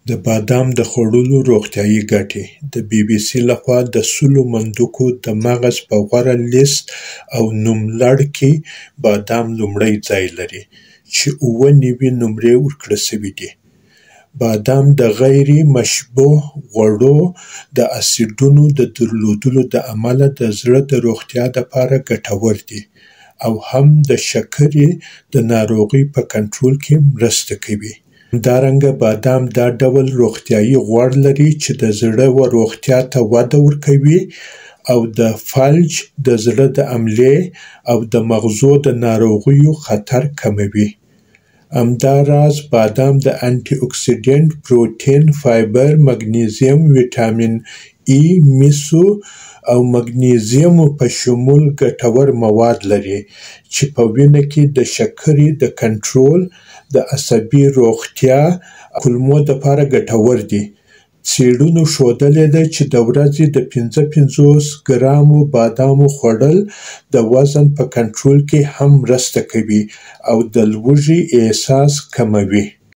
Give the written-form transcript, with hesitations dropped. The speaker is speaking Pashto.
د بادام د خوړلو روغتیايي ګټې: د BBC لخوا د سلو مندوکو د مغز په غوره لیست او نوملړ کې بادام لومړی ځای لري، چې اووه نمرې ورکړل شوي دي. بادام د غیر مشبوع غوړو د اسیدونو د درلودلو د امله د زړه د روغتیا لپاره ګټور دي او هم د شکرې د ناروغۍ په کنټرول کې مرسته کوي. همدارنګه بادام دا ډول روغتیايي غوړ لري چې د زړه روغتیا ته وده ورکوي او د فلج، د زړه د حملې او د مغزو د ناروغیو خطر کموي. همداراز بادام د انټي اکسیډنټ، پروټین، فایبر، مګنیزیم، ویټامین ای، میسو او مګنیزیم په شمول ګټور مواد لري چې په وینه کې د شکرې د کنټرول، د عصبي روغتیا او کولمو لپاره ګټور دي. څېړنو ښودلې ده چې د ورځې د ۵۵ ګرامو بادامو خوړل د وزن په کنټرول کې هم مرسته کوي او د لوږې احساس کموي.